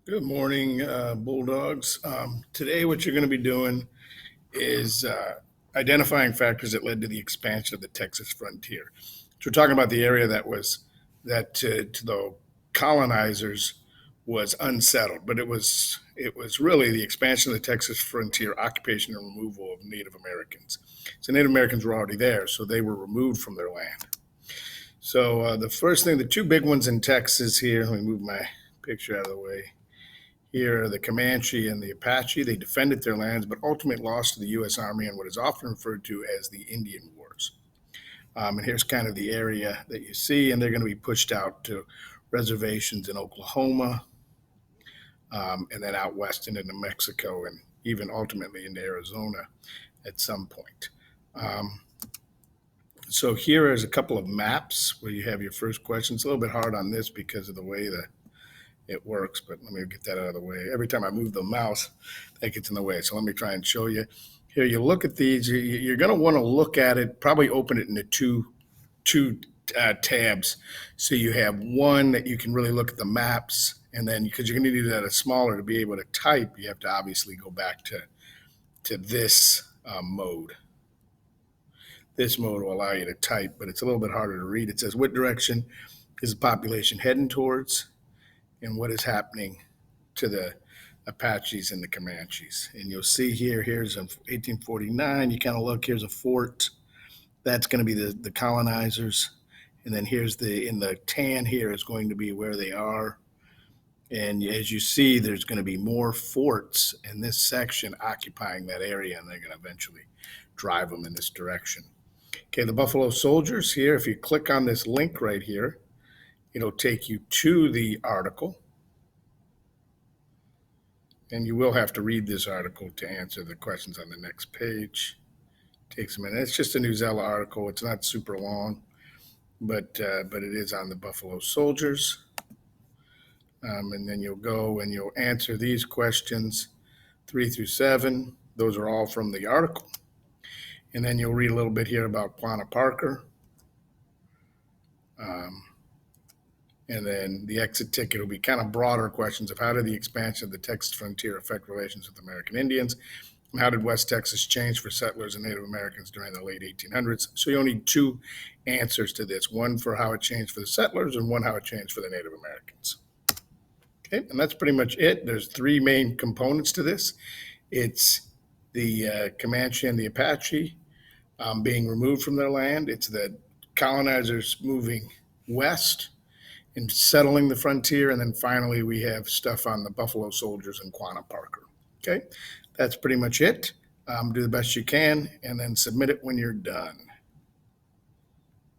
Good morning, Bulldogs. Today, what you're going to be doing is identifying factors that led to the expansion of the Texas frontier. So we're talking about the area that to the colonizers was unsettled, but it was really the expansion of the Texas frontier, occupation and removal of Native Americans. So Native Americans were already there, so they were removed from their land. So the first thing, the two big ones in Texas here. Let me move my picture out of the way. Here, the Comanche and the Apache, they defended their lands, but ultimately lost to the U.S. Army in what is often referred to as the Indian Wars. And here's kind of the area that you see, and they're going to be pushed out to reservations in Oklahoma, and then out west into New Mexico, and even ultimately into Arizona at some point. Um, so here is a couple of maps where you have your first question. It's a little bit hard on this because of the way it works, but let me get that out of the way. Every time I move the mouse, that gets in the way. So let me try and show you. Here, you look at these. You're going to want to look at it. Probably open it into two tabs, so you have one that you can really look at the maps, and then because you're going to need that a smaller to be able to type, you have to obviously go back to this mode. This mode will allow you to type, but it's a little bit harder to read. It says, what direction is the population heading towards, and what is happening to the Apaches and the Comanches. And you'll see here's in 1849, you kind of look, here's a fort. That's going to be the colonizers. And then in the tan here is going to be where they are. And as you see, there's going to be more forts in this section occupying that area, and they're going to eventually drive them in this direction. Okay, the Buffalo Soldiers here, if you click on this link right here, it'll take you to the article. And you will have to read this article to answer the questions on the next page. It takes a minute. It's just a Newsela article. It's not super long, but it is on the Buffalo Soldiers. And then you'll go and you'll answer these questions 3 through 7. Those are all from the article. And then you'll read a little bit here about Quanah Parker. And then the exit ticket will be kind of broader questions of how did the expansion of the Texas frontier affect relations with American Indians? And how did West Texas change for settlers and Native Americans during the late 1800s? So you only need two answers to this, one for how it changed for the settlers and one how it changed for the Native Americans. Okay, and that's pretty much it. There's three main components to this. It's the Comanche and the Apache being removed from their land. It's the colonizers moving west and settling the frontier. And then finally, we have stuff on the Buffalo Soldiers and Quanah Parker. Okay, that's pretty much it. Do the best you can and then submit it when you're done.